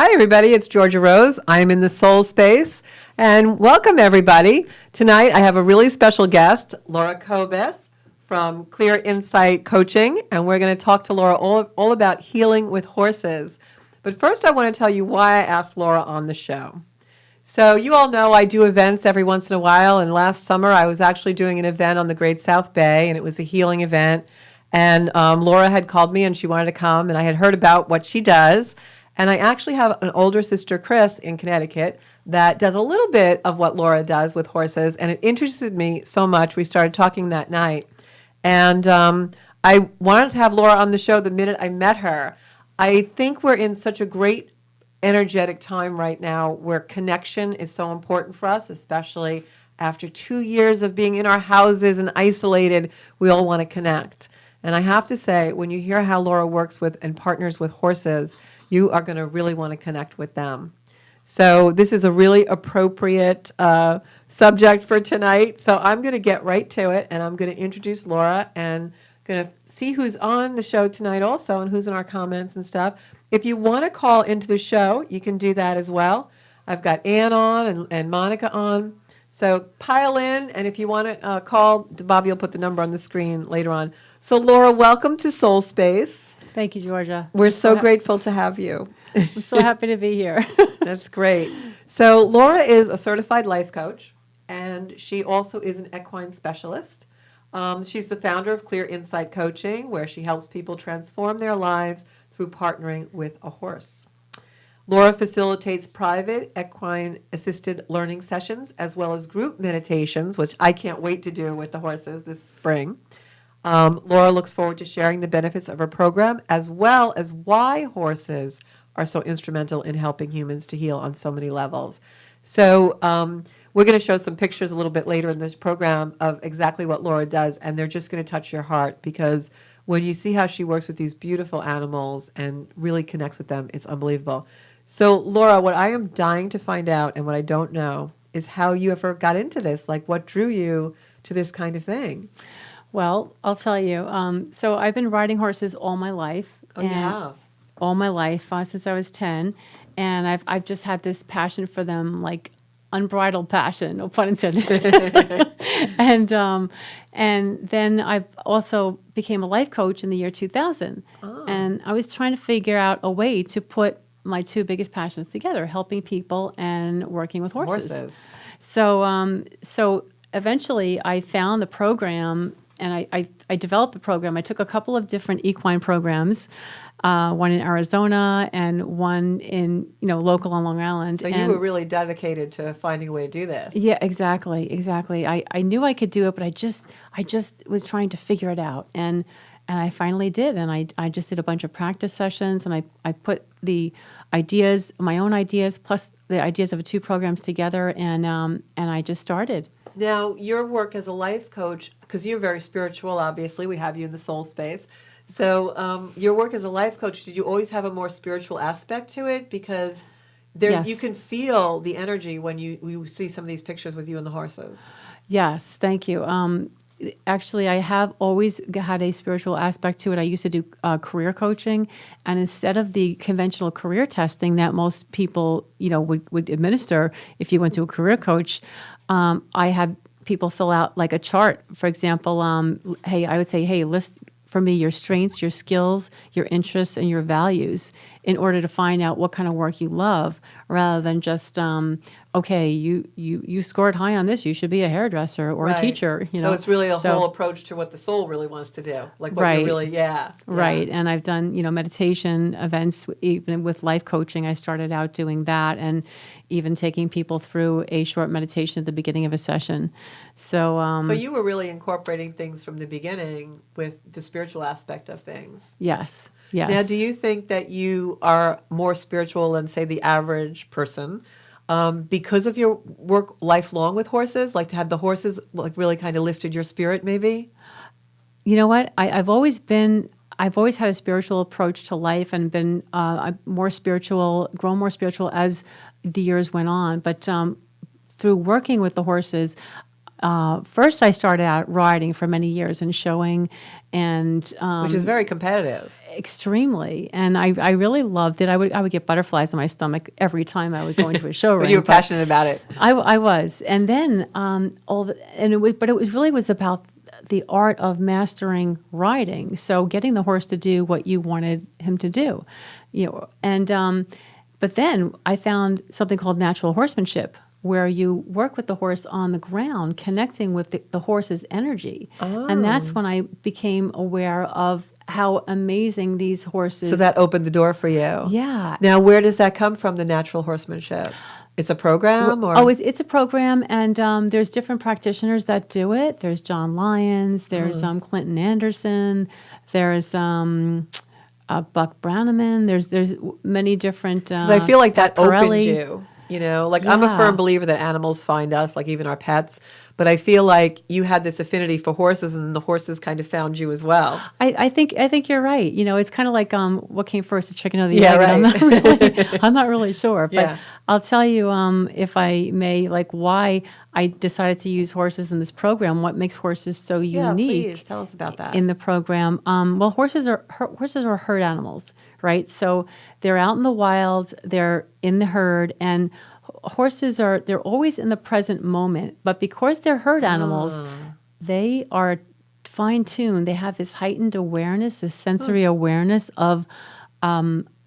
Hi, everybody. It's Georgia Rose. I'm in the soul space. And welcome, everybody. Tonight, I have a really special guest, Laura Kobus from Clear Insight Coaching. And we're going to talk to Laura all about healing with horses. But first, I want to tell you why I asked Laura on the show. So you all know I do events every once in a while. And last summer, I was actually doing an event on the Great South Bay, and it was a healing event. And Laura had called me, and she wanted to come. And I had heard about what she does. And I actually have an older sister, Chris, in Connecticut, that does a little bit of what Laura does with horses. And it interested me so much. We started talking that night. And I wanted to have Laura on the show the minute I met her. I think we're in such a great energetic time right now where connection is so important for us, especially after 2 years of being in our houses and isolated. We all want to connect. And I have to say, when you hear how Laura works with and partners with horses, you are going to really want to connect with them. So this is a really appropriate subject for tonight. So I'm going to get right to it, and I'm going to introduce Laura and going to see who's on the show tonight also and who's in our comments and stuff. If you want to call into the show, you can do that as well. I've got Ann on and Monica on. So pile in, and if you want to call, Bobby will put the number on the screen later on. So Laura, welcome to Soul Space. Thank you, Georgia. We're so grateful to have you. I'm so happy to be here. That's great. So Laura is a certified life coach, and she also is an equine specialist. She's the founder of Clear Insight Coaching, where she helps people transform their lives through partnering with a horse. Laura facilitates private equine-assisted learning sessions as well as group meditations, which I can't wait to do with the horses this spring. Laura looks forward to sharing the benefits of her program as well as why horses are so instrumental in helping humans to heal on so many levels. So we're going to show some pictures a little bit later in this program of exactly what Laura does, and they're just going to touch your heart because when you see how she works with these beautiful animals and really connects with them, it's unbelievable. So Laura, what I am dying to find out and what I don't know is how you ever got into this, like what drew you to this kind of thing? Well, I'll tell you. So I've been riding horses all my life. Oh, you have? All my life, since I was 10. And I've just had this passion for them, like unbridled passion, no pun intended. And then I also became a life coach in the year 2000. Oh. And I was trying to figure out a way to put my two biggest passions together, helping people and working with horses. So eventually I found the program. And I developed the program. I took a couple of different equine programs, one in Arizona and one in local on Long Island. So you were really dedicated to finding a way to do this. Yeah, exactly. I knew I could do it, but I just was trying to figure it out, and I finally did. And I just did a bunch of practice sessions, and I put the ideas, my own ideas, plus the ideas of the two programs together, and I just started. Now, your work as a life coach, because you're very spiritual, obviously, we have you in the soul space. So your work as a life coach, did you always have a more spiritual aspect to it? Because yes. You can feel the energy when you see some of these pictures with you and the horses. Yes, thank you. Actually, I have always had a spiritual aspect to it. I used to do career coaching, and instead of the conventional career testing that most people, would administer if you went to a career coach, I had people fill out like a chart. For example, I would say, list for me your strengths, your skills, your interests, and your values in order to find out what kind of work you love, rather than just okay, you scored high on this, you should be a hairdresser or a teacher. So it's really a whole approach to what the soul really wants to do, like what you really, Right, and I've done meditation events, even with life coaching. I started out doing that, and even taking people through a short meditation at the beginning of a session. So you were really incorporating things from the beginning with the spiritual aspect of things. Yes. Yes. Now, do you think that you are more spiritual than, say, the average person because of your work lifelong with horses? Like to have the horses like really kind of lifted your spirit, maybe? You know what? I've always had a spiritual approach to life and been grown more spiritual as the years went on. But through working with the horses, first I started out riding for many years and showing, and Which is very competitive. extremely, and I really loved it. I would get butterflies in my stomach every time I would go into a show ring. But you were passionate about it. I was, and then but it was about the art of mastering riding. So getting the horse to do what you wanted him to do, and but then I found something called natural horsemanship, where you work with the horse on the ground, connecting with the horse's energy. Oh. And that's when I became aware of how amazing these horses. So that opened the door for you. Yeah. Now, where does that come from, the natural horsemanship? It's a program? Or? Oh, it's a program, and there's different practitioners that do it. There's John Lyons, there's Clinton Anderson, there's Buck Brannaman. There's many different. Because I feel like that opens Pirelli. you. I'm a Yeah. firm believer that animals find us, like even our pets. But I feel like you had this affinity for horses, and the horses kind of found you as well. I think you're right. It's kind of like what came first, the chicken or the Yeah, egg? And right. I'm not really sure, but Yeah. I'll tell you, if I may, like why I decided to use horses in this program. What makes horses so Yeah, unique? please tell us about that. In the program. Well, horses are herd animals, right? So they're out in the wild, they're in the herd, and horses they're always in the present moment. But because they're herd animals, they are fine-tuned. They have this heightened awareness, this sensory awareness of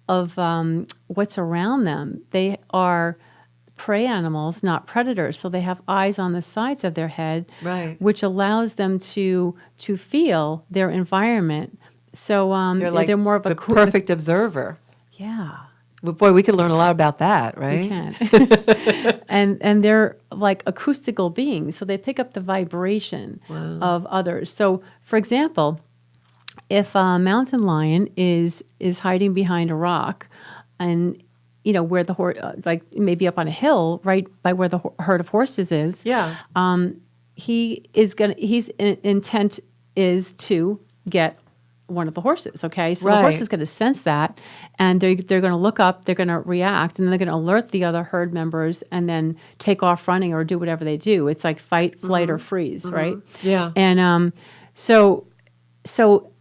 what's around them. They are prey animals, not predators. So they have eyes on the sides of their head, Right. which allows them to feel their environment. So they're more of the perfect observer. Yeah. But boy, we could learn a lot about that, right? You can. and they're like acoustical beings, so they pick up the vibration of others. So, for example, if a mountain lion is hiding behind a rock, and where the horse, like maybe up on a hill, right by where the herd of horses is, Yeah. his intent is to get one of the horses, okay? So the Right. horse is going to sense that, and they're going to look up, they're going to react, and then they're going to alert the other herd members and then take off running or do whatever they do. It's like fight, flight, or freeze, right? Yeah. And so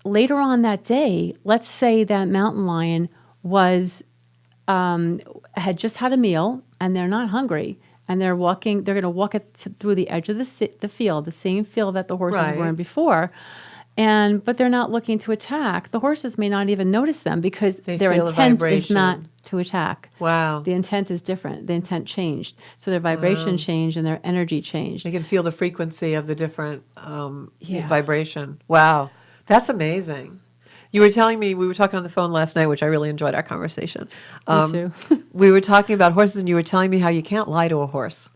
later on that day, let's say that mountain lion had just had a meal and they're not hungry, and they're going to walk through the edge of the field, the same field that the horses Right. were in before. But they're not looking to attack. The horses may not even notice them because They their feel the intent is not vibration. to attack. Wow. The intent is different. The intent changed. So their vibration changed and their energy changed. They can feel the frequency of the different Yeah. vibration. Wow. That's amazing. You were telling me, we were talking on the phone last night, which I really enjoyed our conversation. Me too. We were talking about horses, and you were telling me how you can't lie to a horse.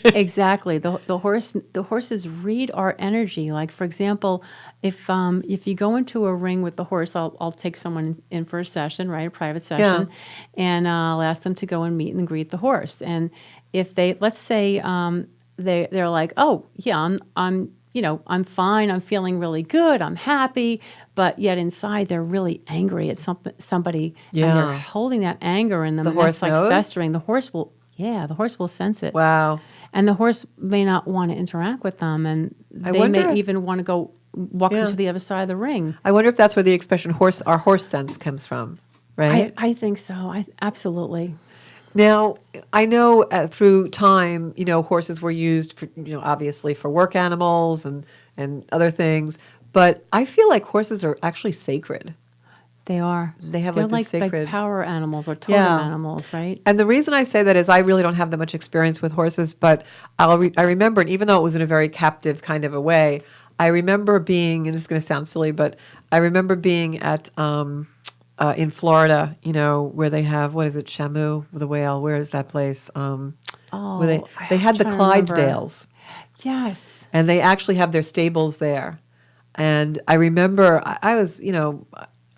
Exactly. The horses read our energy. Like, for example, if you go into a ring with the horse, I'll take someone in for a session, right, a private session, and I'll ask them to go and meet and greet the horse. And if let's say they're like, oh yeah, I'm fine, I'm feeling really good, I'm happy, but yet inside they're really angry at somebody, Yeah. and they're holding that anger in them. The and horse that's like knows? festering. The horse will sense it. Wow. And the horse may not want to interact with them, and they wonder may if- even want to go walk Yeah. into the other side of the ring. I wonder if that's where the expression our horse sense comes from, right? I think so. Absolutely. Now, I know through time, horses were used for, obviously for work animals and other things, but I feel like horses are actually sacred. They are. They have They're like this like sacred- power animals or totem Yeah. animals, right? And the reason I say that is I really don't have that much experience with horses, but I remember, and even though it was in a very captive kind of a way, I remember being, and this is going to sound silly, but I remember being at in Florida, where they have, what is it, Shamu, the whale? Where is that place? Where they had the trying to remember. Clydesdales, Yes. and they actually have their stables there. And I remember I was,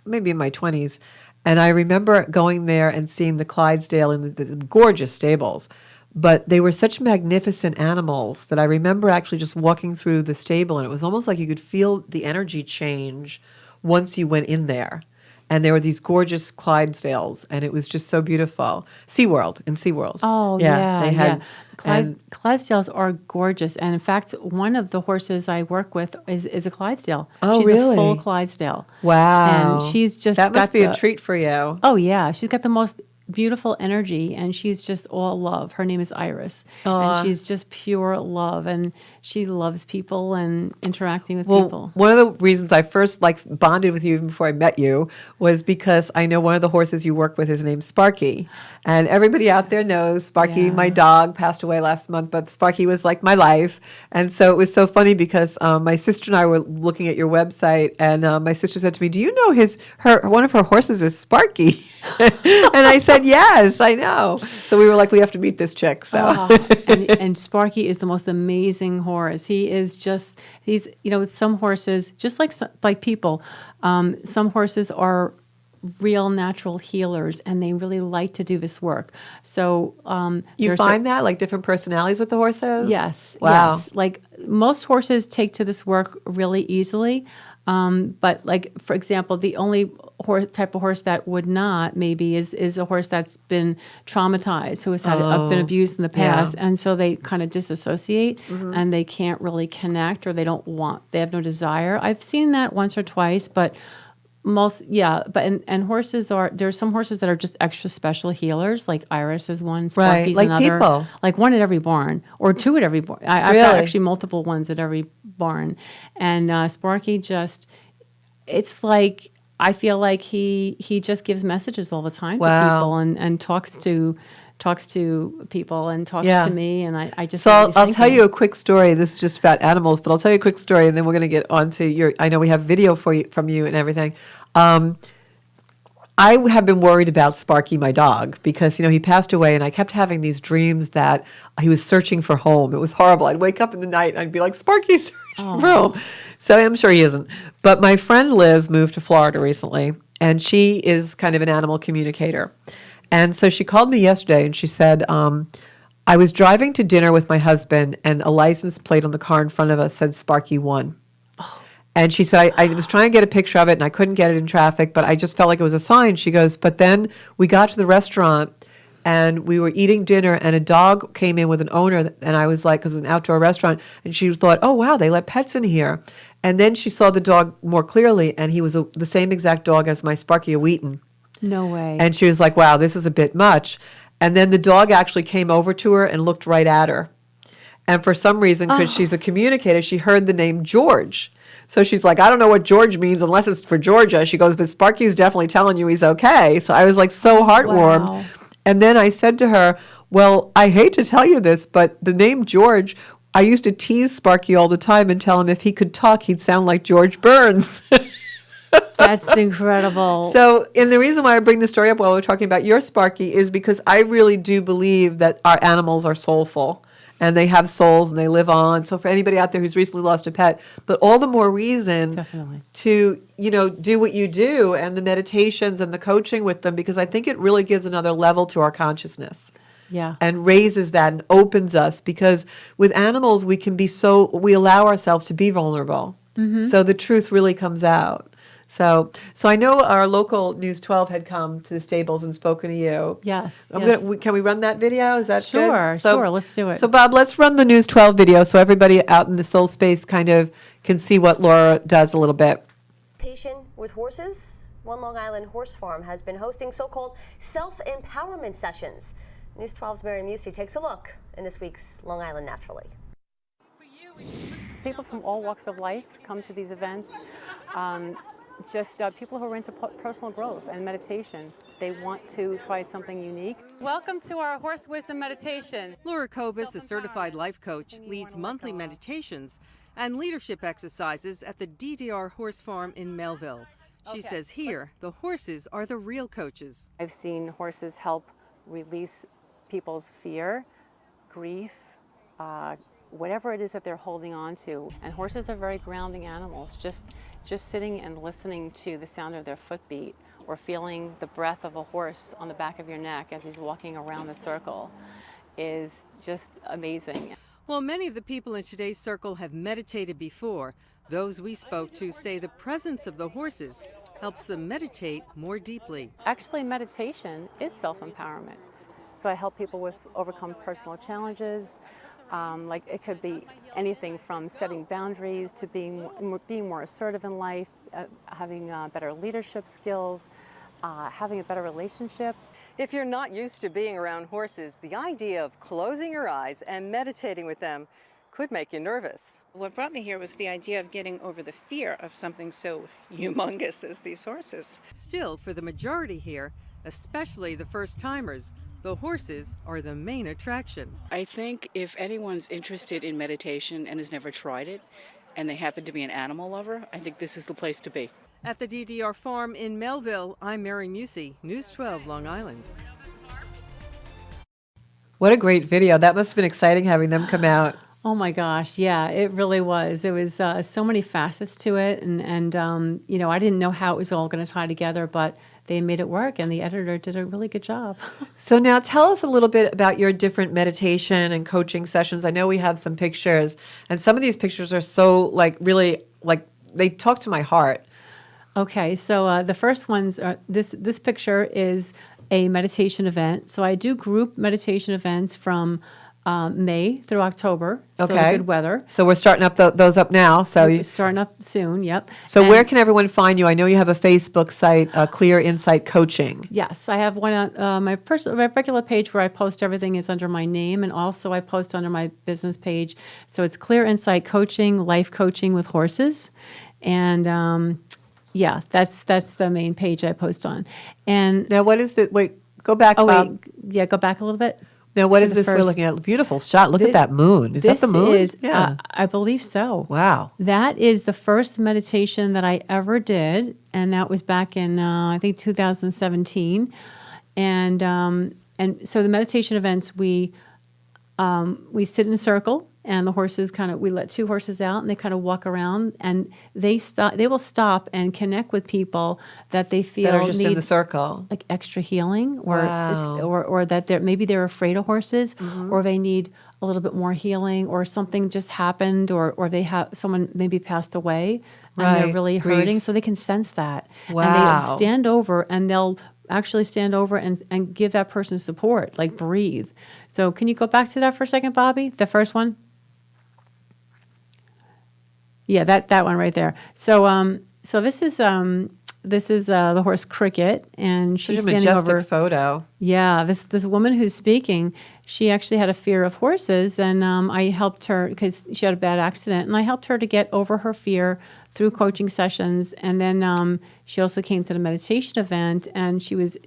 maybe in my 20s, and I remember going there and seeing the Clydesdale in the gorgeous stables. But they were such magnificent animals that I remember actually just walking through the stable, and it was almost like you could feel the energy change once you went in there. and there were these gorgeous Clydesdales, and it was just so beautiful. In SeaWorld. Oh, They had, and Clydesdales are gorgeous. And in fact, one of the horses I work with is a Clydesdale. Oh, She's really? a full Clydesdale. wow. And she's just that must got be a the- treat for you. Oh, yeah. She's got the most beautiful energy, and she's just all love. Her name is Iris. Aw. And she's just pure love, and she loves people and interacting with Well, people. one of the reasons I first bonded with you even before I met you was because I know one of the horses you work with is named Sparky, and everybody out there knows Sparky. Yeah. My dog passed away last month, but Sparky was like my life, and so it was so funny because my sister and I were looking at your website, and my sister said to me, "Do you know one of her horses is Sparky?" And I said, "Yes, I know." So we were like, "We have to meet this chick." So. And Sparky is the most amazing horse. He's some horses, just like people, some horses are real natural healers, and they really like to do this work. So You there's find that, like different personalities with the horses? Yes. Wow. Yes. Like most horses take to this work really easily. But like, for example, the only type of horse that would not maybe is a horse that's been traumatized, who has been abused in the past. yeah. And so they kind of disassociate and they can't really connect, or they have no desire. I've seen that once or twice, but and horses there's some horses that are just extra special healers, like Iris is one, Sparky's like another. people. Like one at every barn, or two at every barn. I've got Really? actually multiple ones at every barn. And Sparky it's like, I feel like he just gives messages all the time to Wow. people and talks to people and talks Yeah. to me, and I just So know I'll what he's tell thinking. you a quick story. This is just about animals, but I'll tell you a quick story, and then we're going to get on to I know we have video from you and everything. I have been worried about Sparky, my dog, because, he passed away, and I kept having these dreams that he was searching for home. It was horrible. I'd wake up in the night, and I'd be like, Sparky's searching for home. So I'm sure he isn't. But my friend Liz moved to Florida recently, and she is kind of an animal communicator. And so she called me yesterday, and she said, I was driving to dinner with my husband, and a license plate on the car in front of us said Sparky 1. And she said, I was trying to get a picture of it, and I couldn't get it in traffic, but I just felt like it was a sign. She goes, but then we got to the restaurant, and we were eating dinner, and a dog came in with an owner, and I was like, because it was an outdoor restaurant, and she thought, oh, wow, they let pets in here. And then she saw the dog more clearly, and he was the same exact dog as my Sparky, a Wheaton. No way. And she was like, wow, this is a bit much. And then the dog actually came over to her and looked right at her. And for some reason, because she's a communicator, she heard the name George. So she's like, I don't know what George means unless it's for Georgia. She goes, but Sparky's definitely telling you he's okay. So I was like so heartwarmed. Wow. And then I said to her, well, I hate to tell you this, but the name George, I used to tease Sparky all the time and tell him if he could talk, he'd sound like George Burns. That's incredible. So, and the reason why I bring the story up while we're talking about your Sparky is because I really do believe that our animals are soulful and they have souls and they live on. So for anybody out there who's recently lost a pet, but all the more reason Definitely. to, do what you do and the meditations and the coaching with them, because I think it really gives another level to our consciousness. Yeah. And raises that and opens us, because with animals we allow ourselves to be vulnerable. So the truth really comes out. So I know our local News 12 had come to the stables and spoken to you. Yes. Can we run that video? Is that good? Sure. Let's do it. So Bob, let's run the News 12 video so everybody out in the soul space kind of can see what Laura does a little bit. With horses, one Long Island horse farm has been hosting so-called self-empowerment sessions. News 12's Mary Musey takes a look in this week's Long Island Naturally. People from all walks of life come to these events. People who are into personal growth and meditation. They want to try something unique. Welcome to our Horse Wisdom Meditation. Laura Kobus, a certified life coach, leads monthly meditations and leadership exercises at the DDR Horse Farm in Melville. She says here, the horses are the real coaches. I've seen horses help release people's fear, grief, whatever it is that they're holding on to. And horses are very grounding animals. Just sitting and listening to the sound of their footbeat, or feeling the breath of a horse on the back of your neck as he's walking around the circle is just amazing. Well, many of the people in today's circle have meditated before. Those we spoke to say the presence of the horses helps them meditate more deeply. Actually, meditation is self-empowerment. So I help people with overcome personal challenges. Like it could be anything from setting boundaries to being more assertive in life, having better leadership skills, having a better relationship. If you're not used to being around horses, the idea of closing your eyes and meditating with them could make you nervous. What brought me here was the idea of getting over the fear of something so humongous as these horses. Still, for the majority here, especially the first-timers, the horses are the main attraction. I think if anyone's interested in meditation and has never tried it, and they happen to be an animal lover, I think this is the place to be. At the DDR farm in Melville, I'm Mary Musey, News 12, Long Island. What a great video. That must have been exciting having them come out. Oh my gosh, yeah, it really was. It was so many facets to it, and I didn't know how it was all going to tie together, but they made it work, and the editor did a really good job. So now tell us a little bit about your different meditation and coaching sessions. I know we have some pictures, and some of these pictures are so really they talk to my heart. Okay, so the first ones are this picture is a meditation event. So I do group meditation events from May through October. So the Okay. good weather. So we're starting up those up now. So We're starting up soon. Yep. so And where can everyone find you? I know you have a Facebook site, Clear Insight Coaching. Yes, I have one on my regular page where I post everything is under my name, and also I post under my business page. So it's Clear Insight Coaching, Life Coaching with Horses, and yeah, that's the main page I post on. And Now what is it? Wait, go back. oh Bob. wait, yeah, go back a little bit. Now what to is the this we're first- looking at? Beautiful shot. Look at Thi- that moon. Is that This the moon? is, Yeah. I believe so. Wow. That is the first meditation that I ever did, and that was back in I think 2017. And so the meditation events we sit in a circle, and the horses we let two horses out, and they kind of walk around, and they will stop and connect with people that they feel That are just need in the circle. like extra healing, or Wow. or that maybe they're afraid of horses, or they need a little bit more healing, or something just happened, or they have someone maybe passed away, and they're Right, really grief. hurting, so they can sense that, and Wow. they stand over, and they'll actually stand over and give that person support, like breathe. So can you go back to that for a second, Bobby? The first one. Yeah, that one right there. So so this is the horse Cricket, and she's Such a standing majestic over. photo. Yeah, this woman who's speaking, she actually had a fear of horses, and I helped her because she had a bad accident, and I helped her to get over her fear through coaching sessions, and then she also came to the meditation event, and she was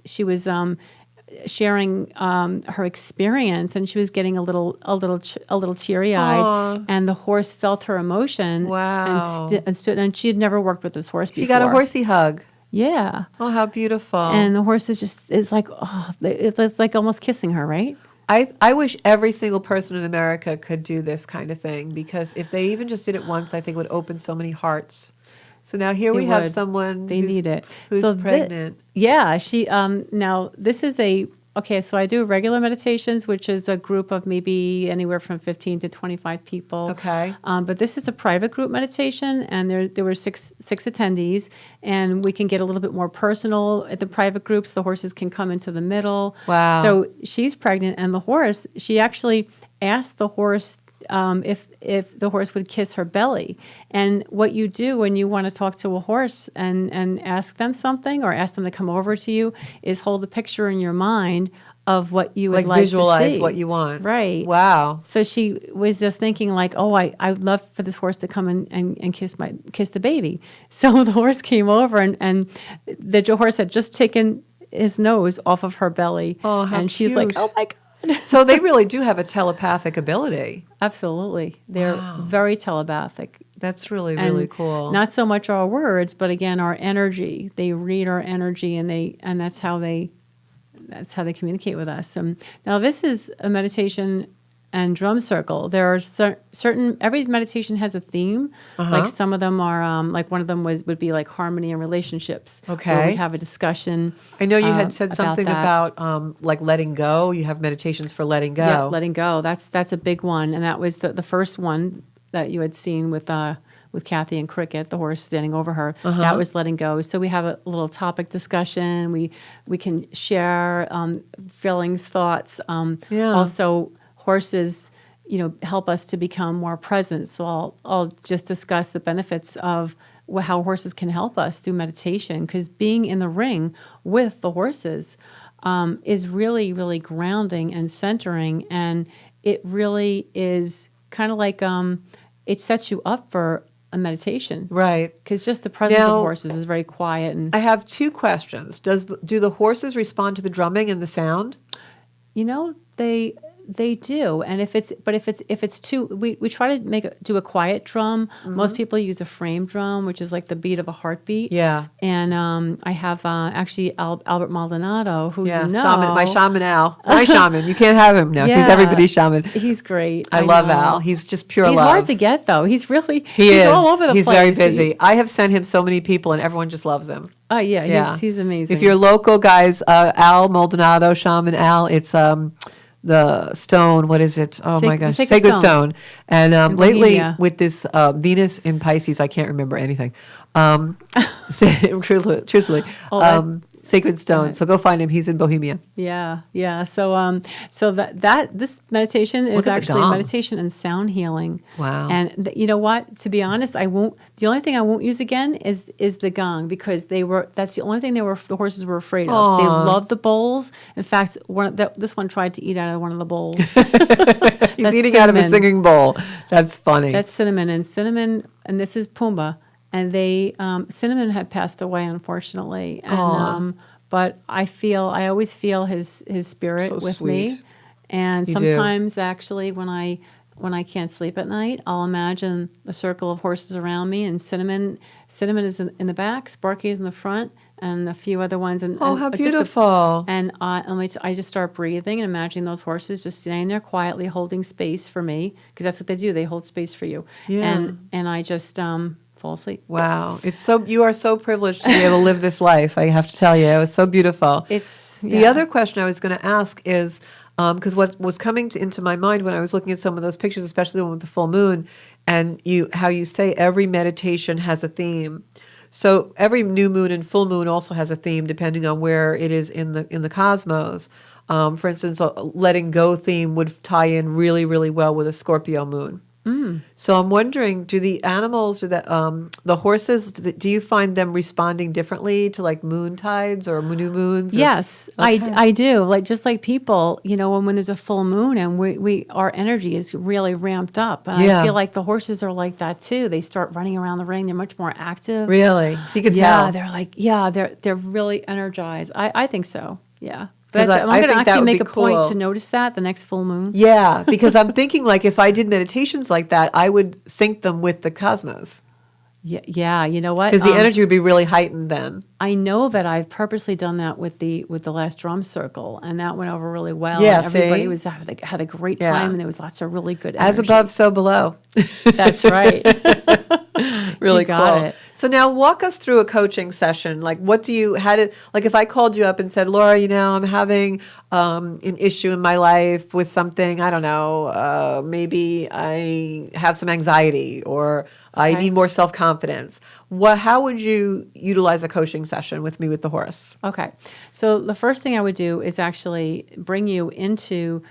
sharing her experience, and she was getting a little teary eyed, and the horse felt her emotion. Wow. And stood, and she had never worked with this horse before. She got a horsey hug. Yeah. Oh, how beautiful. And the horse is like, oh, it's like almost kissing her, right? I wish every single person in America could do this kind of thing, because if they even just did it once, I think it would open so many hearts. So now here we It have would. someone They need it. who's So pregnant. Yeah, she now this is so I do regular meditations, which is a group of maybe anywhere from 15 to 25 people. Okay. But this is a private group meditation, and there were six attendees, and we can get a little bit more personal at the private groups. The horses can come into the middle. Wow. So she's pregnant, and the horse, she actually asked the horse if the horse would kiss her belly. And what you do when you want to talk to a horse and ask them something, or ask them to come over to you, is hold a picture in your mind of what you would like visualize to see. what you want. Right. Wow. So she was just thinking like, oh, I would love for this horse to come and kiss the baby. So the horse came over, and the horse had just taken his nose off of her belly. Oh, how and she's like, cute. oh my God. So they really do have a telepathic ability. Absolutely. They're very telepathic. That's really, And really cool. Not so much our words, but again, our energy. They read our energy, and that's how they communicate with us. Now this is a meditation and drum circle. There are certain, every meditation has a theme. Like some of them are, like one of them would be like harmony and relationships. Okay. Where we have a discussion. I know you had said something that. about like letting go. You have meditations for letting go. Yeah, letting go. That's a big one, and that was the first one that you had seen with with Kathy and Cricket, the horse standing over her. That was letting go. So we have a little topic discussion. We can share feelings, thoughts. Also, horses, help us to become more present. So I'll just discuss the benefits of how horses can help us through meditation, because being in the ring with the horses is really, really grounding and centering, and it really is kind of like it sets you up for a meditation. Right. Because just the presence of horses is very quiet. And I have two questions. Do the horses respond to the drumming and the sound? They do, and if it's too, we try to do a quiet drum. Most people use a frame drum, which is like the beat of a heartbeat. Yeah. And I have actually Albert Maldonado, who Shaman, my shaman Al, my shaman. You can't have him now. He's everybody's shaman. He's great. I love Al. He's just pure He's love. hard to get though. He's is. all over the He's place. very busy. I have sent him so many people, and everyone just loves him. Oh yeah. He's amazing. If you're local, guys, Al Maldonado, shaman Al, it's the stone, what is it? Oh my gosh, Sacred Stone. And lately Bohemia. with this Venus in Pisces, I can't remember anything. Truthfully, Sacred Stone. So go find him. He's in Bohemia. Yeah. So that this meditation is Look at the actually gong. meditation and sound healing. Wow. And you know what? To be honest, I won't. The only thing I won't use again is the gong, because that's the only thing the horses were afraid of. They love the bowls. In fact, this one tried to eat out of one of the bowls. He's eating out of a singing bowl. That's funny. That's Cinnamon, and this is Pumbaa. And Cinnamon had passed away, unfortunately. And but I always feel his spirit So with sweet. me. And You do. sometimes actually when I can't sleep at night, I'll imagine a circle of horses around me, and Cinnamon is in the back, Sparky is in the front, and a few other ones. And how just beautiful. I just start breathing and imagining those horses just standing there quietly holding space for me, because that's what they do. They hold space for you. Yeah. And I just fall asleep. Wow. You are so privileged to be able to live this life. I have to tell you, it's so beautiful. The other question I was going to ask is, because what was coming into my mind when I was looking at some of those pictures, especially the one with the full moon, and how you say every meditation has a theme. So every new moon and full moon also has a theme, depending on where it is in the cosmos. For instance, a letting go theme would tie in really, really well with a Scorpio moon. So I'm wondering, do the animals, the horses, do you find them responding differently to like moon tides or new moons? Yes, Okay. I do. Just like people, when there's a full moon and our energy is really ramped up. And I feel like the horses are like that too. They start running around the ring. They're much more active. Really? So you can Yeah, tell. they're really energized. I think so. Yeah. 'Cause But I'm I going to think that actually would make be a point cool. to notice that the next full moon. Yeah, because I'm thinking like if I did meditations like that, I would sync them with the cosmos. Yeah. You know what? Because the energy would be really heightened then. I know that I've purposely done that with the last drum circle, and that went over really well. Yeah, and everybody see? had a great Yeah. time, and there was lots of really good As energy. above, so below. That's right. Really You got cool. it. So now walk us through a coaching session. Like if I called you up and said, Laura, I'm having an issue in my life with something, I don't know, maybe I have some anxiety or I Okay. need more self-confidence. How would you utilize a coaching session with me with the horse? Okay. So the first thing I would do is actually bring you into,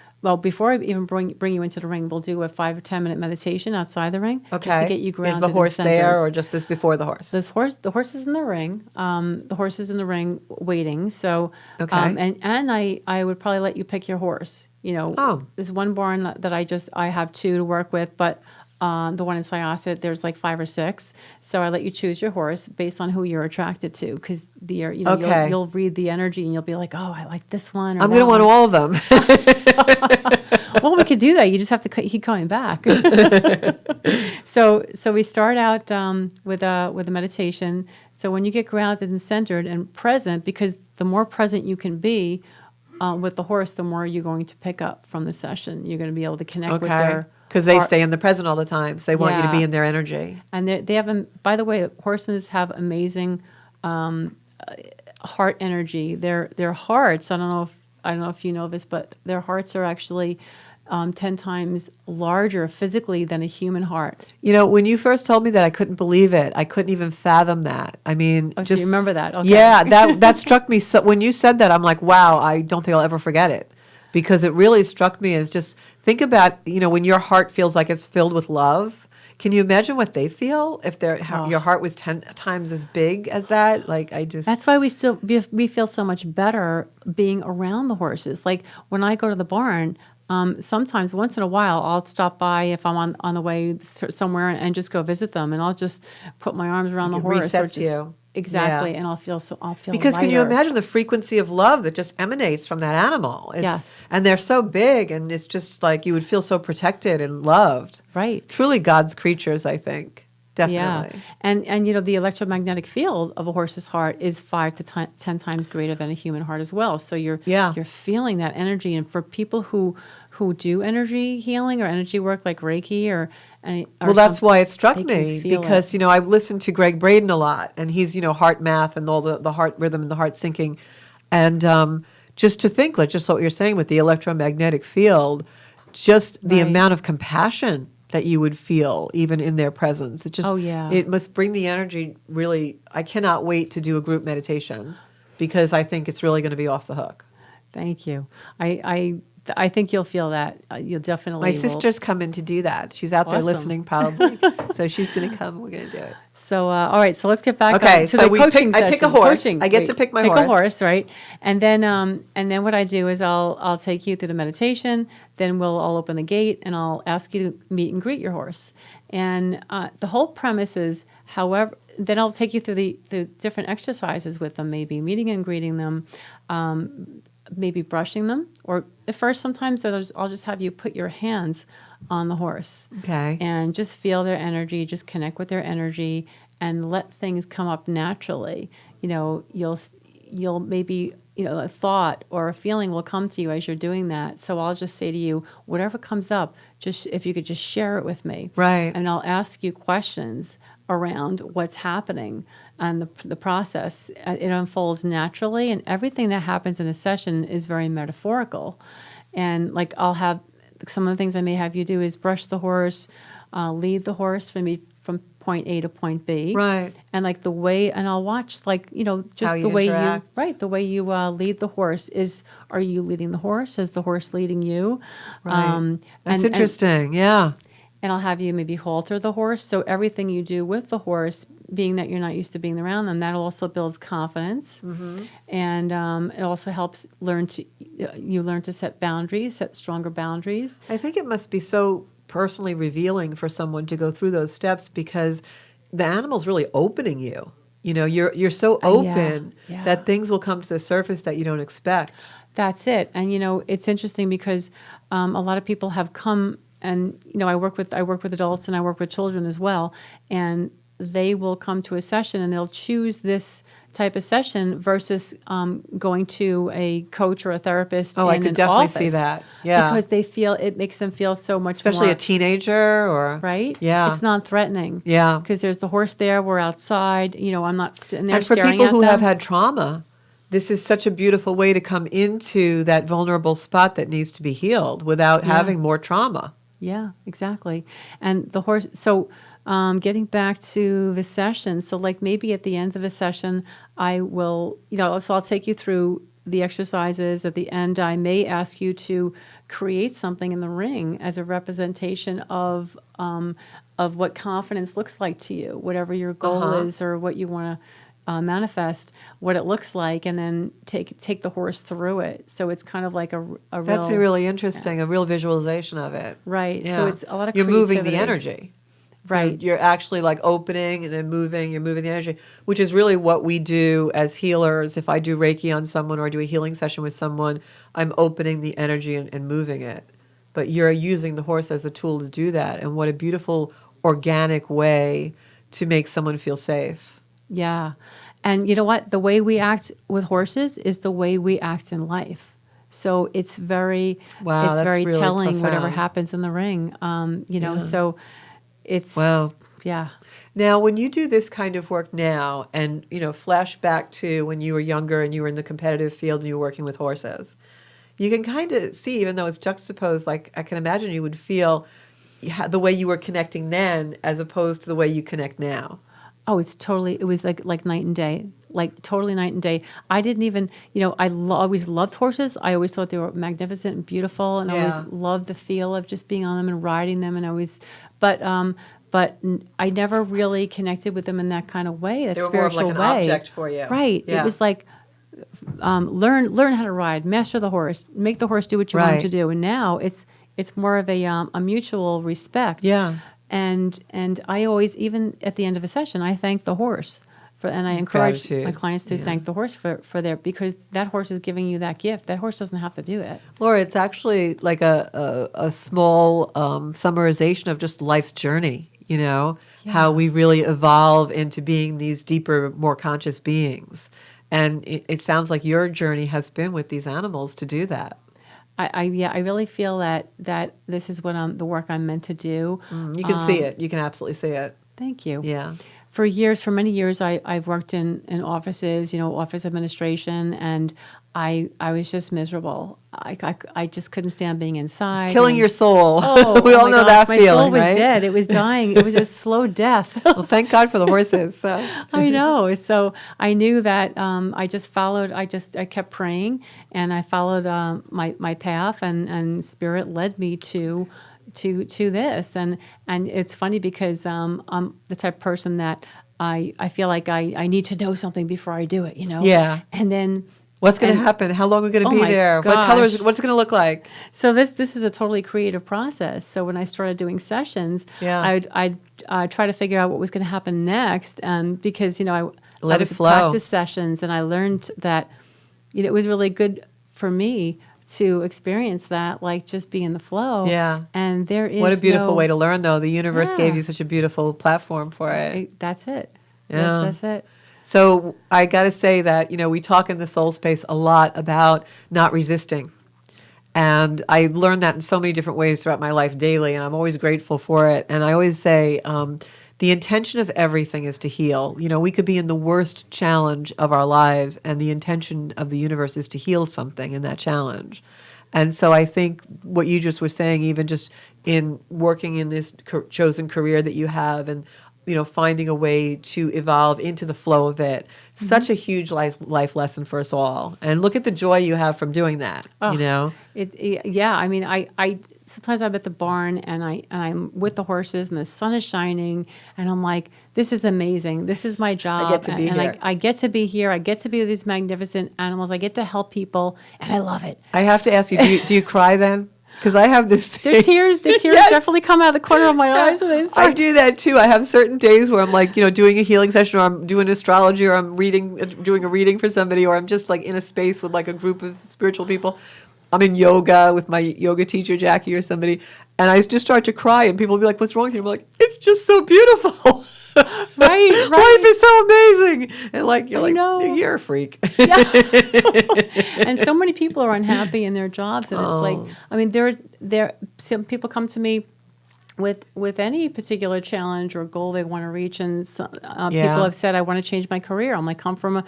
before I even bring you into the ring, we'll do a 5 or 10 minute meditation outside the ring. Okay. Just to get you grounded. Is the horse and centered. there or just this before the horse? The horse is in the ring. The horse is in the ring waiting. So, Okay. and I would probably let you pick your horse. There's one barn that I have 2 to work with, but the one in Syosset, there's like 5 or 6. So I let you choose your horse based on who you're attracted to, because Okay. you'll read the energy and you'll be like, oh, I like this one. Or I'm going to want all of them. Well, we could do that. You just have to keep coming back. So we start out with a meditation. So when you get grounded and centered and present, because the more present you can be with the horse, the more you're going to pick up from the session. You're going to be able to connect with their Because they heart. stay in the present all the time. So they want you to be Yeah. in their energy. And they have, by the way, horses have amazing heart energy. Their hearts. I don't know if you know this, but their hearts are actually 10 times larger physically than a human heart. You know, when you first told me that, I couldn't believe it. I couldn't even fathom that. I mean, Oh, so just you remember that? Okay. Yeah, that struck me. So when you said that, I'm like, wow, I don't think I'll ever forget it, because it really struck me as just think about, you know, when your heart feels like it's filled with love. Can you imagine what they feel if your heart was 10 times as big as that? Like, That's why we feel so much better being around the horses. Like when I go to the barn, sometimes once in a while I'll stop by if I'm on the way somewhere and just go visit them, and I'll just put my arms around the it horse. resets just, you. Exactly, Yeah. and I'll feel Because can you lighter. imagine the frequency of love that just emanates from that animal? Yes. And they're so big, and it's just like you would feel so protected and loved. Right. Truly God's creatures, I think. Definitely. Yeah, and you know the electromagnetic field of a horse's heart is 5 to 10 times greater than a human heart as well. So you're feeling that energy, and for people who do energy healing or energy work like Reiki Well, that's why it struck they can me, feel because, it. you know, I've listened to Greg Braden a lot, and he's, you know, heart math and all the heart rhythm and the heart syncing. And just to think, like just what you're saying with the electromagnetic field, just the Right. amount of compassion that you would feel even in their presence. It just, Oh, yeah. it must bring the energy really. I cannot wait to do a group meditation, because I think it's really going to be off the hook. Thank you. I think you'll feel that. You'll definitely. My sister's coming to do that. She's out there Awesome. listening probably. So she's going to come. We're going to do it. So, all right. So let's get back Okay, to so the we coaching I pick a session. horse. Coaching. I get to Wait, pick my pick horse. a horse, right? And then what I do is I'll take you through the meditation. Then I'll open the gate and I'll ask you to meet and greet your horse. And the whole premise is, however, then I'll take you through the different exercises with them, maybe meeting and greeting them, maybe brushing them, or at first sometimes I'll just have you put your hands on the horse. Okay. And just feel their energy, just connect with their energy and let things come up naturally. You know, you'll maybe, you know, a thought or a feeling will come to you as you're doing that. So I'll just say to you, whatever comes up, just if you could just share it with me. Right. And I'll ask you questions around what's happening and the process. It unfolds naturally, and everything that happens in a session is very metaphorical. And like I'll have some of the things I may have you do is brush the horse, lead the horse from point A to point B. Right. And like the way, and I'll watch like, you know, just How the you way interact. the way you lead the horse are you leading the horse? Is the horse leading you? Right. That's and- interesting. Yeah. And I'll have you maybe halter the horse. So everything you do with the horse, being that you're not used to being around them, that also builds confidence. Mm-hmm. And it also helps learn to set boundaries, set stronger boundaries. I think it must be so personally revealing for someone to go through those steps, because the animal's really opening you. You know, you're so open yeah. that things will come to the surface that you don't expect. That's it. And, you know, it's interesting because a lot of people have come and, you know, I work with adults and I work with children as well. And they will come to a session and they'll choose this type of session versus going to a coach or a therapist Oh, in I could an definitely office. see that. Yeah. Because it makes them feel so much Especially more, a teenager or. right? Yeah. It's non-threatening. Yeah. Because there's the horse there, we're outside, you know, I'm not sitting there And for staring people at who them. have had trauma, this is such a beautiful way to come into that vulnerable spot that needs to be healed without having more trauma. Yeah, exactly. And the horse, so getting back to the session, so like maybe at the end of a session, I will, you know, so I'll take you through the exercises. At the end, I may ask you to create something in the ring as a representation of what confidence looks like to you, whatever your goal is or what you want to manifest, what it looks like, and then take the horse through it. So it's kind of like a real. That's really interesting, a real visualization of it. Right. Yeah. So it's a lot of You're moving the creativity. energy. Right. You're actually like opening and then moving. You're moving the energy, which is really what we do as healers. If I do Reiki on someone or I do a healing session with someone, I'm opening the energy and moving it. But you're using the horse as a tool to do that. And what a beautiful, organic way to make someone feel safe. Yeah. And you know what? The way we act with horses is the way we act in life. So it's very, Wow, it's that's very really telling whatever profound. happens in the ring. You know, so it's, Wow. yeah. Now, when you do this kind of work now and, you know, flash back to when you were younger and you were in the competitive field and you were working with horses, you can kind of see, even though it's juxtaposed, like I can imagine you would feel the way you were connecting then as opposed to the way you connect now. Oh, it was like night and day, like totally night and day. I didn't even, I always loved horses. I always thought they were magnificent and beautiful, and I always loved the feel of just being on them and riding them. And but I never really connected with them in that kind of way, that they were more of spiritual like an way. object for you. Right. Yeah. It was like, learn how to ride, master the horse, make the horse do what you want him to do. And now it's more of a mutual respect. Yeah. And I always, even at the end of a session, I thank the horse and I encourage Gratitude. my clients to thank the horse for because that horse is giving you that gift. That horse doesn't have to do it. Laura, it's actually like a small summarization of just life's journey, how we really evolve into being these deeper, more conscious beings. And it sounds like your journey has been with these animals to do that. I really feel that this is what the work I'm meant to do. You can see it. You can absolutely see it. Thank you. Yeah. For many years, I've worked in offices, office administration, and I was just miserable. I just couldn't stand being inside. Killing your soul. Oh, we all know that my feeling, soul was right? dead. It was dying. It was a slow death. Well, thank God for the horses. So. I know. So I knew that I just followed. I kept praying, and I followed my path, and Spirit led me to this. And it's funny because I'm the type of person that I feel like I need to know something before I do it. Yeah. And then. What's going to happen? How long are we going to be my there? gosh. What colors? What's it going to look like? So this is a totally creative process. So when I started doing sessions, I'd try to figure out what was going to happen next, because I Let was it flow. practice sessions, and I learned that it was really good for me to experience that, like just be in the flow. Yeah. And there is What a beautiful way to learn, though. The universe gave Yeah. you such a beautiful platform for it. That's it. Yeah. That's it. So I got to say that, we talk in the soul space a lot about not resisting. And I learned that in so many different ways throughout my life daily, and I'm always grateful for it. And I always say the intention of everything is to heal. We could be in the worst challenge of our lives, and the intention of the universe is to heal something in that challenge. And so I think what you just were saying, even just in working in this chosen career that you have, and finding a way to evolve into the flow of it. Such a huge life lesson for us all. And look at the joy you have from doing that, Yeah, I mean, I sometimes I'm at the barn and I'm with the horses and the sun is shining and I'm like, this is amazing. This is my job. I get to be here. I get to be here. I get to be with these magnificent animals. I get to help people, and I love it. I have to ask you, do you cry then? Because I have this thing. The tears Yes. definitely come out of the corner of my eyes. And they start I do that too. I have certain days where I'm like, doing a healing session, or I'm doing astrology, or I'm doing a reading for somebody, or I'm just like in a space with like a group of spiritual people. I'm in yoga with my yoga teacher, Jackie, or somebody, and I just start to cry, and people will be like, what's wrong with you? I'm like, it's just so beautiful. Right. Life is so amazing. And you're a freak. Yeah. And so many people are unhappy in their jobs, and it's like, I mean, there some people come to me with any particular challenge or goal they want to reach, and people have said, I want to change my career. I'm like, come for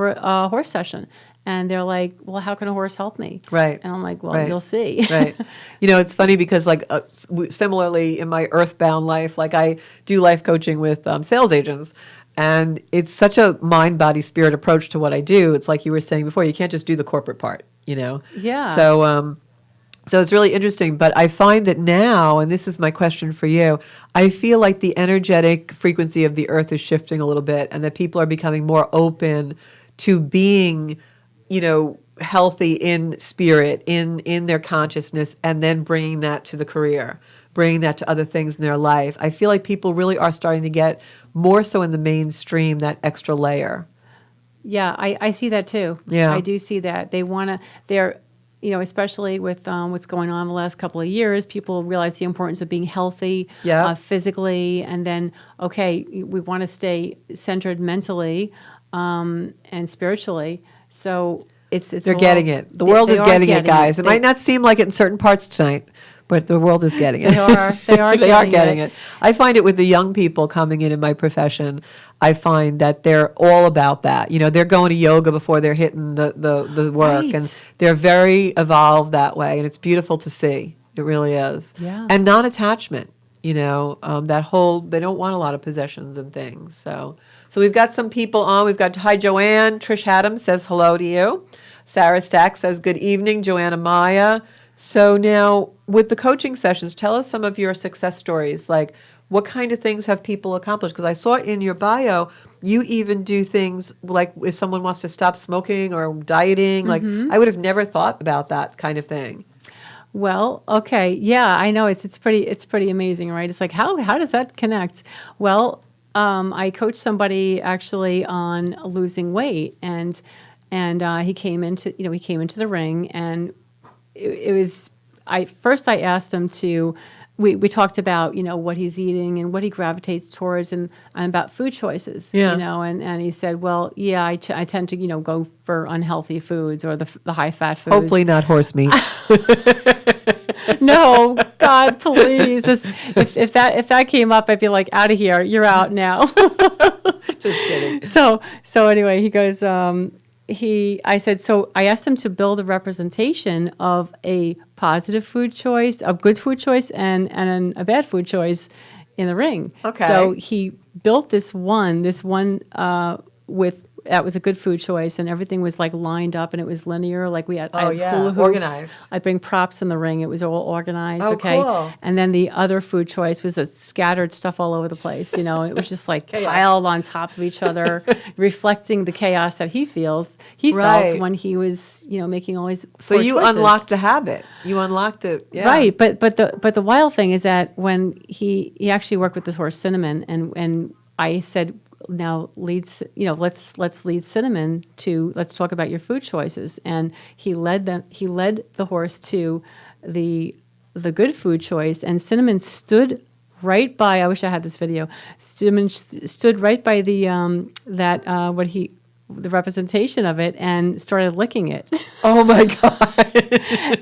a horse session. And they're like, well, how can a horse help me? Right. And I'm like, well, Right. you'll see. Right. It's funny because similarly in my earthbound life, I do life coaching with sales agents, and it's such a mind, body, spirit approach to what I do. It's like you were saying before, you can't just do the corporate part, Yeah. So it's really interesting. But I find that now, and this is my question for you, I feel like the energetic frequency of the earth is shifting a little bit, and that people are becoming more open to being healthy in spirit, in their consciousness, and then bringing that to the career, bringing that to other things in their life. I feel like people really are starting to get more so in the mainstream, that extra layer. Yeah, I see that too. Yeah. I do see that. They're especially with what's going on the last couple of years, people realize the importance of being healthy physically, and then, we want to stay centered mentally and spiritually. So They're getting it. The world is getting it, guys. It might not seem like it in certain parts tonight, but the world is getting it. They are. They are getting it. I find it with the young people coming in my profession. I find that they're all about that. You know, they're going to yoga before they're hitting the work, Right. and they're very evolved that way, and it's beautiful to see. It really is. Yeah. And non-attachment. You know, that whole, they don't want a lot of possessions and things. So we've got some people on. We've got, hi, Joanne. Trish Adams says hello to you. Sarah Stack says good evening. Joanna Maya. So now, with the coaching sessions, tell us some of your success stories. Like, what kind of things have people accomplished? Because I saw in your bio, you even do things like if someone wants to stop smoking or dieting. Like, I would have never thought about that kind of thing. Well, okay, yeah, I know it's pretty amazing, right? It's like how does that connect? Well, I coached somebody actually on losing weight, and he came into the ring, and it was I asked him to. We talked about, what he's eating and what he gravitates towards and about food choices, Yeah. and he said, well, yeah, I tend to, go for unhealthy foods or the high-fat foods. Hopefully not horse meat. No, God, please. If that came up, I'd be like, out of here. You're out now. Just kidding. So anyway, he goes, I said, so I asked him to build a representation of a positive food choice, a good food choice, and a bad food choice in the ring. Okay. So he built this one with that was a good food choice, and everything was like lined up, and it was linear. Like I had hula hoops. Organized. I'd bring props in the ring. It was all organized. Oh, okay. cool. And then the other food choice was scattered stuff all over the place. It was just like Chaos. piled on top of each other, reflecting the chaos that he felt Right. when he was making all these. So poor you choices. unlocked the habit. You unlocked it. Yeah. Right, but the wild thing is that when he actually worked with this horse Cinnamon, and I said, now let's lead Cinnamon to, let's talk about your food choices, and he led the horse to the good food choice, and Cinnamon stood right by. I wish I had this video. Cinnamon stood right by the representation of it and started licking it. Oh my God.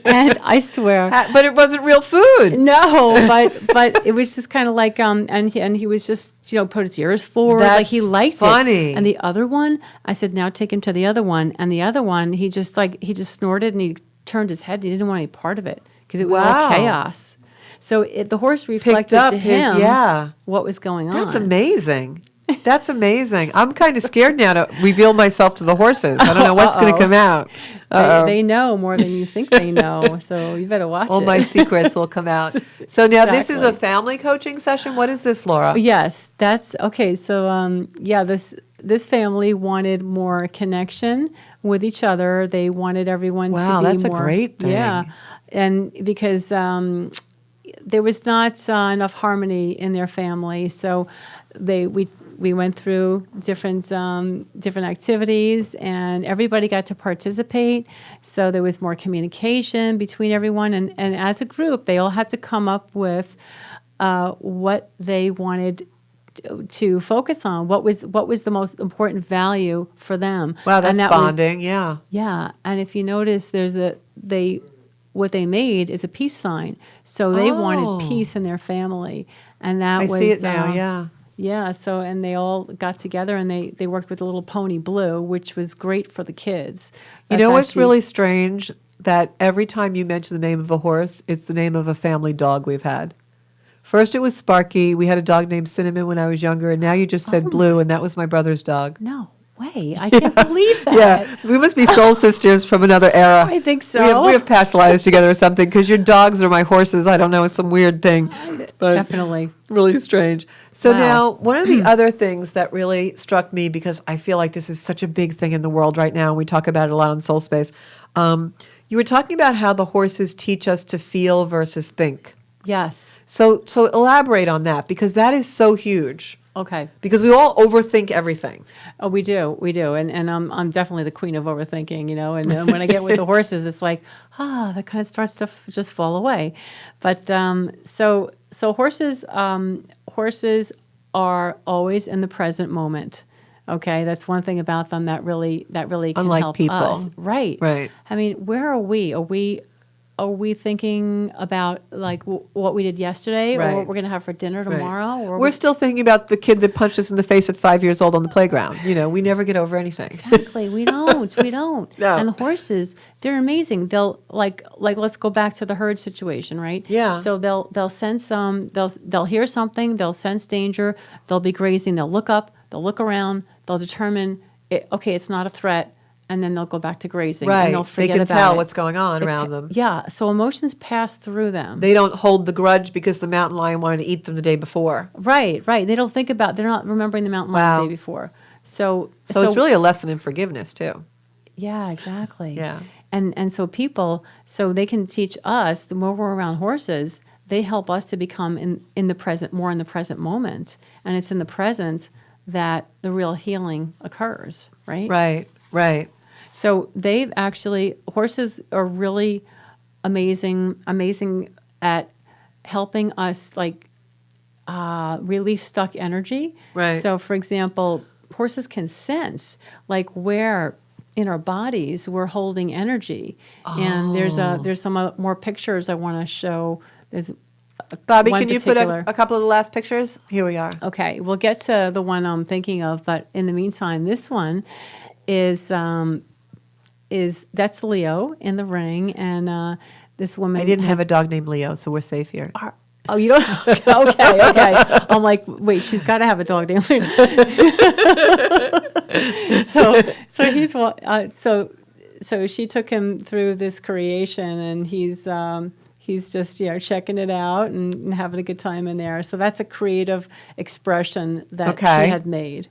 And I swear, But it wasn't real food. no, but it was just kind of like and he was just put his ears forward, like That's he liked funny. it. And the other one, I said, now take him to the other one, and the other one he just snorted and he turned his head. He didn't want any part of it because it was Wow. all chaos. So the horse Picked reflected up to his, him yeah. what was going on. That's amazing. That's amazing. I'm kind of scared now to reveal myself to the horses. I don't know what's going to come out. They know more than you think they know, so you better watch All it. my secrets will come out. So now this is a Exactly. family coaching session. What is this, Laura? Yes, that's okay. So, this family wanted more connection with each other. They wanted everyone to be more. Wow, that's a great thing. Yeah, and because there was not enough harmony in their family, so we went through different activities, and everybody got to participate. So there was more communication between everyone, and as a group, they all had to come up with what they wanted to focus on. What was the most important value for them? Wow, that's And that bonding. Yeah. Yeah, and if you notice, what they made is a peace sign. So they Oh. wanted peace in their family, and that I was see it now. Yeah. yeah, so and they all got together and they worked with the little pony Blue, which was great for the kids. You That's know what's actually- really strange? That every time you mention the name of a horse, it's the name of a family dog we've had. First it was Sparky. We had a dog named Cinnamon when I was younger, and now you just said Blue, and that was my brother's dog. No way! I can't believe that. Yeah, we must be soul sisters from another era. I think so. We have past lives together or something, because your dogs are my horses. I don't know, it's some weird thing. But Definitely. really strange. So Wow. now, one of the other things that really struck me, because I feel like this is such a big thing in the world right now, and we talk about it a lot on Soul Space, you were talking about how the horses teach us to feel versus think. Yes. So elaborate on that, because that is so huge. Okay. Because we all overthink everything. Oh, we do, and I'm definitely the queen of overthinking, And when I get with the horses, it's like, that kind of starts to just fall away. But so horses are always in the present moment. Okay, that's one thing about them that really can Unlike help people. us. Right. Right. I mean, where are we? Are we thinking about like what we did yesterday, or Right. what we're going to have for dinner tomorrow? Or We're still thinking about the kid that punched us in the face at 5 years old on the playground. We never get over anything. Exactly. We don't. No. And the horses, they're amazing. They'll like let's go back to the herd situation, right? Yeah. So they'll sense they'll hear something, they'll sense danger, they'll be grazing, they'll look up, they'll look around, they'll determine it's not a threat, and then they'll go back to grazing. Right. And they'll They forget can about tell it. what's going on around them. Yeah. So emotions pass through them. They don't hold the grudge because the mountain lion wanted to eat them the day before. Right. They don't think about. They're not remembering the mountain lion Wow. the day before. So it's really a lesson in forgiveness too. Yeah, exactly. Yeah. And so people, so they can teach us, the more we're around horses, they help us to become in the present, more in the present moment. And it's in the present that the real healing occurs, right? Right. So horses are really amazing at helping us release stuck energy. Right. So for example, horses can sense like where in our bodies we're holding energy. And there's some more pictures I want to show. There's Bobby, one can you particular- put a couple of the last pictures? Here we are. Okay, we'll get to the one I'm thinking of, but in the meantime, this one is that's Leo in the ring, and this woman. I didn't have a dog named Leo, so we're safe here. Oh, you don't? Okay. I'm like, wait, she's got to have a dog named Leo. So he's so she took him through this creation, and he's just checking it out and having a good time in there. So that's a creative expression that she had made.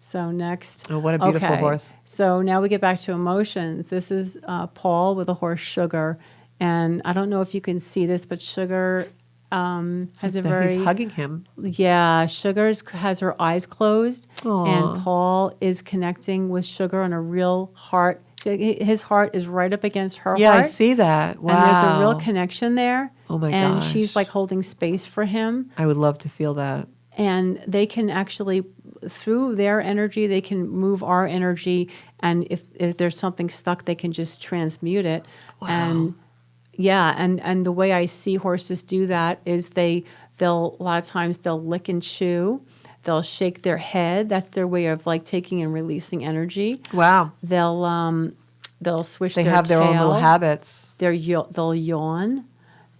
So next. Oh, what a beautiful horse. So now we get back to emotions. This is Paul with the horse Sugar. And I don't know if you can see this, but Sugar has a very... He's hugging him. Yeah, Sugar has her eyes closed. Aw. And Paul is connecting with Sugar on a real heart. His heart is right up against her Yeah, heart. I see that. Wow. And there's a real connection there. Oh, my And gosh. she's like holding space for him. I would love to feel that. And they can actually, through their energy, they can move our energy. And if there's something stuck, they can just transmute it. Wow. And and the way I see horses do that is they'll a lot of times they'll lick and chew. They'll shake their head. That's their way of like taking and releasing energy. Wow. They'll swish They their have their tail. own little habits. They'll yawn.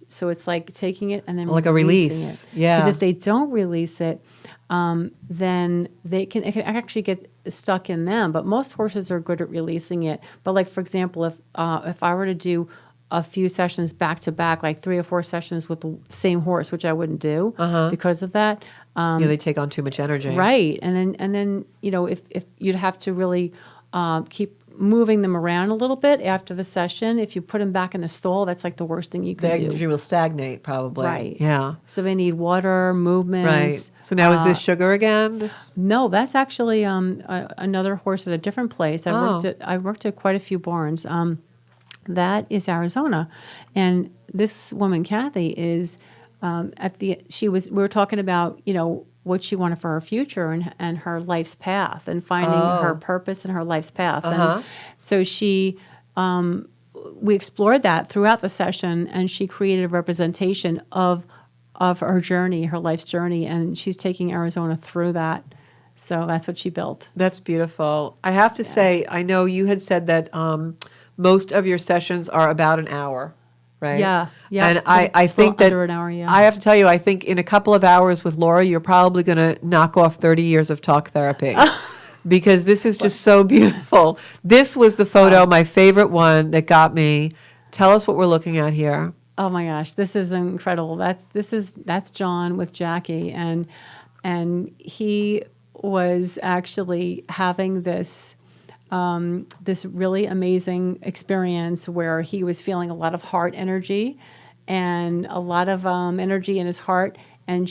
So it's like taking it and then Like a releasing release. it. Yeah. Because if they don't release it, then it can actually get stuck in them. But most horses are good at releasing it. But like for example, if I were to do a few sessions back to back, like 3 or 4 sessions with the same horse, which I wouldn't do because of that. They take on too much energy. Right, and then if you'd have to really keep moving them around a little bit after the session. If you put them back in the stall, that's like the worst thing you The can do. energy will stagnate probably. Right. Yeah. So they need water, movements. Right. So now is this Sugar again? No, that's actually another horse at a different place. I worked at quite a few barns. That is Arizona, and this woman Kathy is we were talking about what she wanted for her future and her life's path and finding her purpose and her life's path. And so we explored that throughout the session, and she created a representation of her journey, her life's journey, and she's taking Arizona through that. So that's what she built. That's beautiful. I have to say, I know you had said that most of your sessions are about an hour, right? Yeah. And I think that under an hour, yeah. I have to tell you, I think in a couple of hours with Laura, you're probably going to knock off 30 years of talk therapy. Because this is just so beautiful. This was the photo, my favorite one that got me. Tell us what we're looking at here. Oh my gosh, this is incredible. That's John with Jackie, and he was actually having this really amazing experience where he was feeling a lot of heart energy and a lot of energy in his heart, and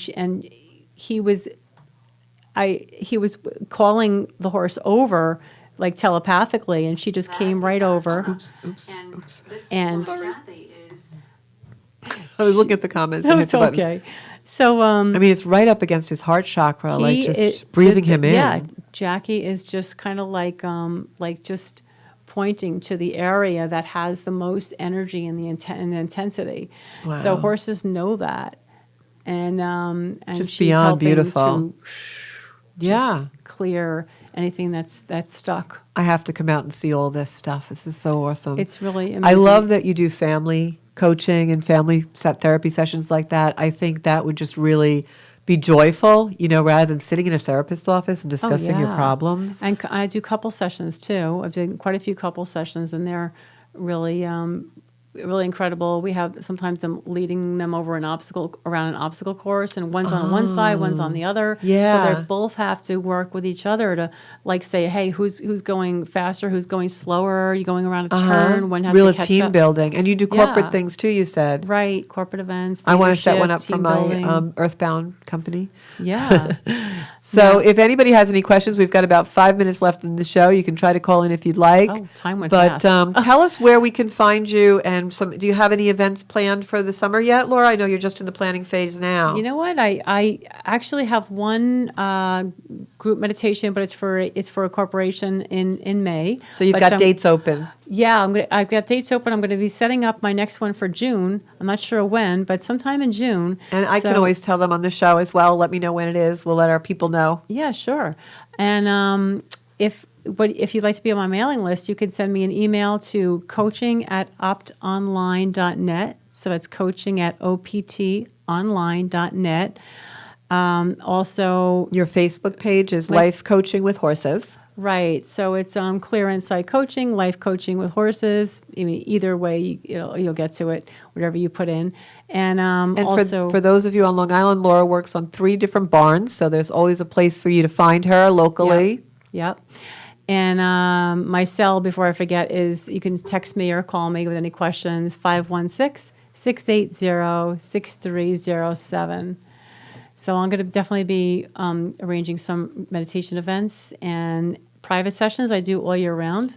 he was calling the horse over like telepathically, and she just came right over. Oops. And I was looking at the comments. no, and hit it's the button. okay. So I mean, it's right up against his heart chakra, like just breathing him in. Yeah, Jackie is just kind of like just pointing to the area that has the most energy and the and intensity. So Wow. horses know that, and Just she's beyond helping beautiful. to Yeah. just clear anything that's stuck. I have to come out and see all this stuff. This is so awesome. It's really amazing. I love that you do family coaching and family set therapy sessions like that. I think that would just really be joyful, rather than sitting in a therapist's office and discussing your yeah. problems. And I do couple sessions too. I've done quite a few couple sessions, and they're really, really incredible. We have sometimes them leading them over around an obstacle course, and one's on one side, one's on the other. Yeah. So they both have to work with each other to say, hey, who's going faster, who's going slower, are you going around a turn, one has Real to catch team up. building. And you do corporate Yeah. things too, you said. Right, corporate events. I want to set one leadership, up for team my building. Earthbound company. Yeah. So if anybody has any questions, we've got about 5 minutes left in the show. You can try to call in if you'd like. Oh, time went But fast. tell us where we can find you, and do you have any events planned for the summer yet, Laura? I know you're just in the planning phase now. You know what? I actually have one group meditation, but it's for a corporation in May. So you've But, got dates open. Yeah, I've got dates open. I'm going to be setting up my next one for June. I'm not sure when, but sometime in June. And I can So- always tell them on the show as well. Let me know when it is. We'll let our people know. Yeah, sure. And if you'd like to be on my mailing list, you could send me an email to coaching@optonline.net. So it's coaching@optonline.net. Also, Your Facebook page is Life Coaching with Horses. right. So it's Clear Insight Coaching, Life Coaching with Horses. I mean, either way, you'll get to it, whatever you put in. And And also, for those of you on Long Island, Laura works on 3 different barns, so there's always a place for you to find her locally. Yep. And my cell, before I forget, is you can text me or call me with any questions, 516-680-6307. So I'm going to definitely be arranging some meditation events and private sessions. I do all year round.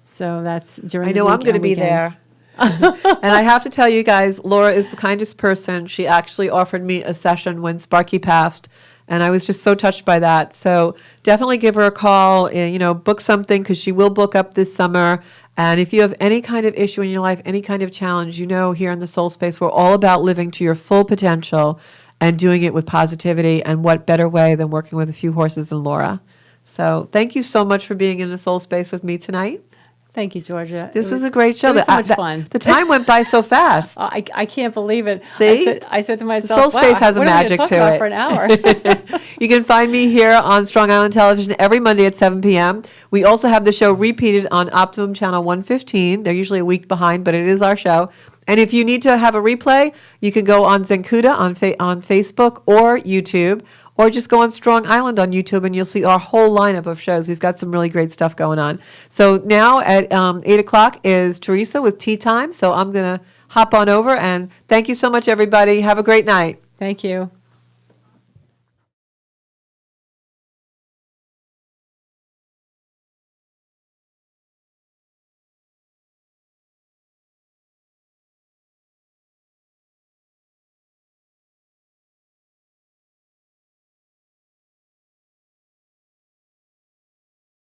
So that's during I the know week I'm going to and be weekends. there. And I have to tell you guys, Laura is the kindest person. She actually offered me a session when Sparky passed, and I was just so touched by that. So definitely give her a call and, book something, because she will book up this summer. And if you have any kind of issue in your life, any kind of challenge, here in the Soul Space, we're all about living to your full potential and doing it with positivity. And what better way than working with a few horses than Laura? So thank you so much for being in the Soul Space with me tonight. Thank you, Georgia. This was a great show. It was so much fun. The time went by so fast. I can't believe it. See? I said to The myself, Soul Space wow, has a what are we magic gonna talk to about it. for an hour. You can find me here on Strong Island Television every Monday at 7 p.m. We also have the show repeated on Optimum Channel 115. They're usually a week behind, but it is our show. And if you need to have a replay, you can go on Zencuda on Facebook or YouTube, or just go on Strong Island on YouTube, and you'll see our whole lineup of shows. We've got some really great stuff going on. So now at 8 o'clock is Teresa with Tea Time. So I'm going to hop on over, and thank you so much, everybody. Have a great night. Thank you.